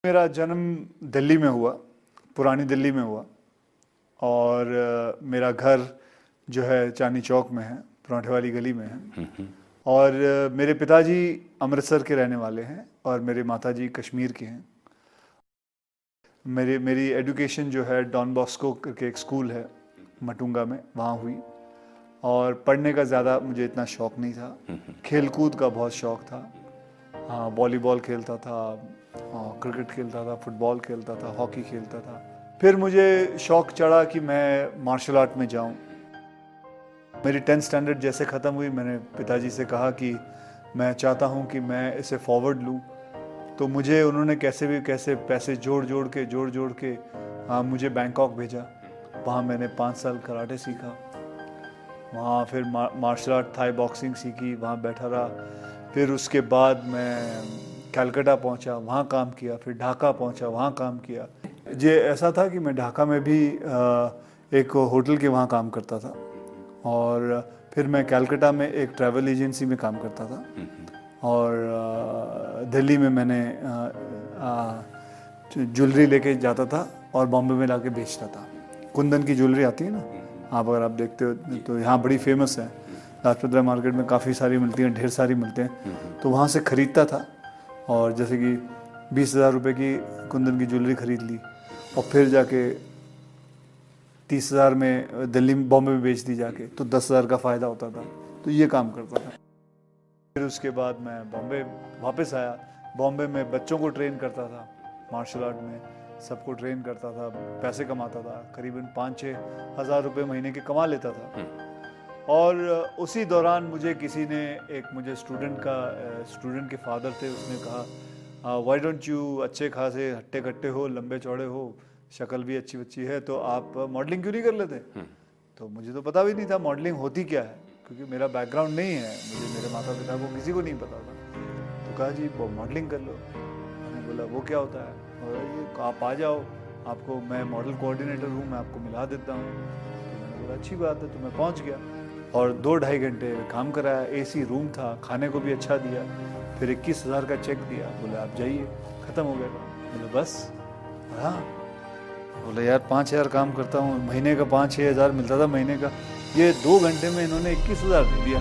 मेरा जन्म दिल्ली में हुआ, पुरानी दिल्ली में हुआ और मेरा घर जो है चांदनी चौक में है, पराठे वाली गली में है। और मेरे पिताजी अमृतसर के रहने वाले हैं और मेरे माताजी कश्मीर के हैं। मेरी एजुकेशन जो है डॉन बॉस्को करके एक स्कूल है मटुंगा में, वहाँ हुई। और पढ़ने का ज़्यादा मुझे इतना शौक़ नहीं था, खेल कूद का बहुत शौक़ था। हाँ, वॉलीबॉल खेलता था, क्रिकेट खेलता था, फुटबॉल खेलता था, हॉकी खेलता था। फिर मुझे शौक़ चढ़ा कि मैं मार्शल आर्ट में जाऊँ। मेरी 10th स्टैंडर्ड जैसे ख़त्म हुई, मैंने पिताजी से कहा कि मैं चाहता हूँ कि मैं इसे फॉरवर्ड लूँ। तो मुझे उन्होंने कैसे भी कैसे पैसे जोड़ जोड़ के मुझे बैंकॉक भेजा। वहाँ मैंने 5 साल कराटे सीखा। वहाँ फिर मार्शल आर्ट, थाई बॉक्सिंग सीखी, वहाँ बैठा रहा। फिर उसके बाद मैं कलकत्ता पहुँचा, वहाँ काम किया। फिर ढाका पहुँचा, वहाँ काम किया। ये ऐसा था कि मैं ढाका में भी एक होटल के वहाँ काम करता था और फिर मैं कलकत्ता में एक ट्रैवल एजेंसी में काम करता था और दिल्ली में मैंने ज्वेलरी लेके जाता था और बॉम्बे में लाके बेचता था। कुंदन की ज्वेलरी आती है ना, आप अगर आप देखते हो तो यहाँ बड़ी फेमस है। लाजपत राय मार्केट में काफ़ी सारी मिलती हैं, ढेर सारी मिलते हैं। तो वहाँ से ख़रीदता था और जैसे कि 20,000 रुपये की कुंदन की ज्वेलरी ख़रीद ली और फिर जाके 30,000 में दिल्ली में बॉम्बे में बेच दी जाके, तो 10,000 का फ़ायदा होता था। तो ये काम करता था। फिर उसके बाद मैं बॉम्बे वापस आया। बॉम्बे में बच्चों को ट्रेन करता था, मार्शल आर्ट में सबको ट्रेन करता था, पैसे कमाता था। करीबन 5-6 हज़ार रुपये महीने के कमा लेता था। और उसी दौरान मुझे किसी ने, एक मुझे स्टूडेंट के फादर थे, उसने कहा व्हाई डोंट यू, अच्छे खासे हट्टे कट्टे हो, लंबे चौड़े हो, शक्ल भी अच्छी बच्ची है, तो आप मॉडलिंग क्यों नहीं कर लेते? तो मुझे तो पता भी नहीं था मॉडलिंग होती क्या है, क्योंकि मेरा बैकग्राउंड नहीं है, मुझे मेरे माता पिता को किसी को नहीं पता था। तो कहा जी वो मॉडलिंग कर लो। मैंने बोला वो क्या होता है? और आप आ जाओ, आपको मैं मॉडल कोऑर्डिनेटर हूँ, मैं आपको मिला देता हूँ। तो मैंने बोला अच्छी बात है। तो मैं पहुँच गया और 2-2.5 घंटे काम कराया। AC रूम था, खाने को भी अच्छा दिया। फिर 21,000 का चेक दिया, बोले आप जाइए, ख़त्म हो गया। बोले बस? हाँ। बोले यार 5,000 काम करता हूँ, महीने का 5-6 हज़ार मिलता था महीने का, ये 2 घंटे में इन्होंने 21,000 दे दिया।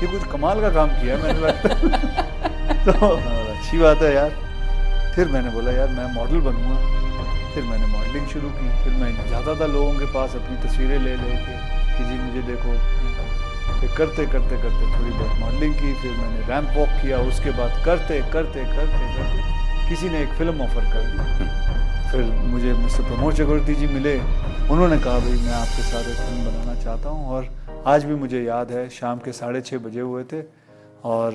ये कुछ कमाल का काम किया मैंने लगता। तो अच्छी बात है यार। फिर मैंने बोला यार मैं मॉडल बनूँगा। फिर मैंने मॉडलिंग शुरू की। फिर मैं जाता था लोगों के पास अपनी तस्वीरें ले के कि जी मुझे देखो। फिर करते थोड़ी बहुत मॉडलिंग की। फिर मैंने रैंप वॉक किया। उसके बाद करते किसी ने एक फ़िल्म ऑफ़र कर दी। फिर मुझे मुझसे प्रमोद चक्रवर्ती जी मिले। उन्होंने कहा भाई मैं आपके साथ एक फिल्म बनाना चाहता हूँ। और आज भी मुझे याद है, शाम के 6:30 बजे हुए थे और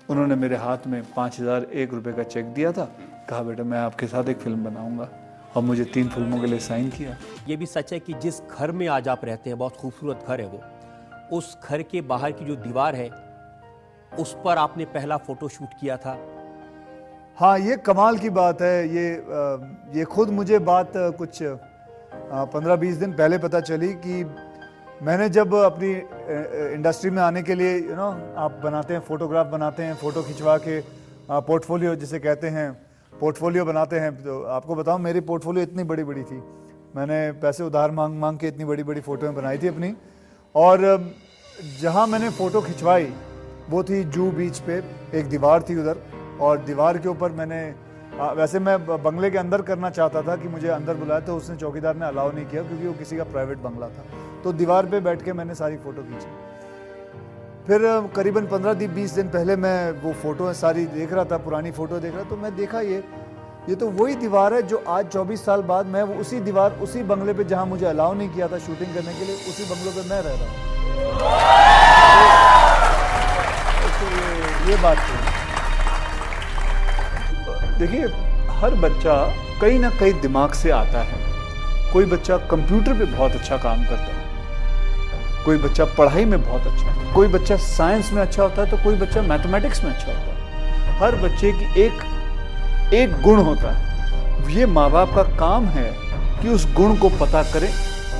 उन्होंने मेरे हाथ में 5,001 रुपये का चेक दिया था। कहा बेटा मैं आपके साथ एक फ़िल्म बनाऊँगा, और मुझे 3 फिल्मों के लिए साइन किया। ये भी सच है कि जिस घर में आज आप रहते हैं, बहुत खूबसूरत घर है वो, उस घर के बाहर की जो दीवार है उस पर आपने पहला फ़ोटो शूट किया था। हाँ, ये कमाल की बात है। ये खुद मुझे बात कुछ 15-20 दिन पहले पता चली कि मैंने जब अपनी इंडस्ट्री में आने के लिए आप बनाते हैं, फ़ोटोग्राफ बनाते हैं, फ़ोटो खिंचवा के पोर्टफोलियो जिसे कहते हैं, पोर्टफोलियो बनाते हैं। तो आपको बताऊं मेरी पोर्टफोलियो इतनी बड़ी थी। मैंने पैसे उधार मांग के इतनी बड़ी फ़ोटोएं बनाई थी अपनी। और जहां मैंने फ़ोटो खिंचवाई वो थी जूहू बीच पे, एक दीवार थी उधर, और दीवार के ऊपर मैंने वैसे मैं बंगले के अंदर करना चाहता था कि मुझे अंदर बुलाया, तो उसने चौकीदार ने अलाउ नहीं किया क्योंकि वो किसी का प्राइवेट बंगला था। तो दीवार पे बैठ के मैंने सारी फ़ोटो खींची। फिर करीबन 15-20 दिन पहले मैं वो फ़ोटो सारी देख रहा था, पुरानी फ़ोटो देख रहा, तो मैं देखा ये तो वही दीवार है जो आज 24 साल बाद मैं उसी दीवार, उसी बंगले पे जहाँ मुझे अलाउ नहीं किया था शूटिंग करने के लिए, उसी बंगलों पे मैं रह रहा हूँ। तो ये बात थी। देखिए, हर बच्चा कहीं ना कहीं दिमाग से आता है। कोई बच्चा कंप्यूटर पे बहुत अच्छा काम करता है, कोई बच्चा पढ़ाई में बहुत अच्छा है, कोई बच्चा साइंस में अच्छा होता है, तो कोई बच्चा मैथमेटिक्स में अच्छा होता है। हर बच्चे की एक गुण होता है। ये माँ बाप का काम है कि उस गुण को पता करें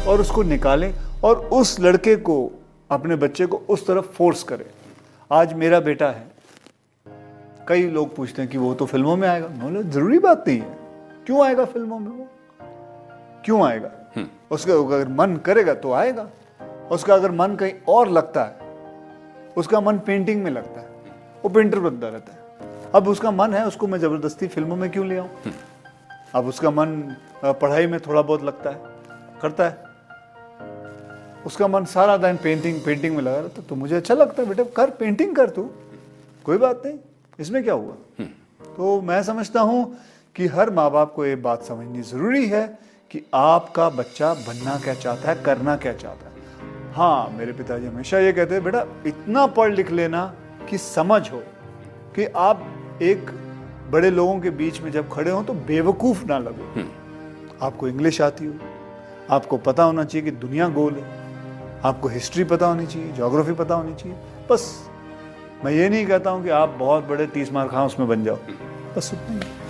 और उसको निकालें और उस लड़के को, अपने बच्चे को उस तरफ फोर्स करें। आज मेरा बेटा है, कई लोग पूछते हैं कि वो तो फिल्मों में आएगा। बोले जरूरी बात नहीं है, क्यों आएगा फिल्मों में? वो क्यों आएगा? उसका अगर मन करेगा तो आएगा। उसका अगर मन कहीं और लगता है, उसका मन पेंटिंग में लगता है, वो पेंटर बनता रहता है। अब उसका मन है, उसको मैं जबरदस्ती फिल्मों में क्यों ले आऊं? अब उसका मन पढ़ाई में थोड़ा बहुत लगता है, करता है, उसका मन सारा दिन पेंटिंग में लगा रहता है, तो मुझे अच्छा लगता है बेटा कर, पेंटिंग कर तू, कोई बात नहीं, इसमें क्या हुआ? तो मैं समझता हूं कि हर माँ बाप को ये बात समझनी जरूरी है कि आपका बच्चा बनना क्या चाहता है, करना क्या चाहता है। हाँ, मेरे पिताजी हमेशा ये कहते हैं बेटा इतना पढ़ लिख लेना कि समझ हो, कि आप एक बड़े लोगों के बीच में जब खड़े हो तो बेवकूफ ना लगो। आपको इंग्लिश आती हो, आपको पता होना चाहिए कि दुनिया गोल है, आपको हिस्ट्री पता होनी चाहिए, ज्योग्राफी पता होनी चाहिए। बस मैं ये नहीं कहता हूं कि आप बहुत बड़े 30 मार्क उसमें बन जाओ, बस उतना ही।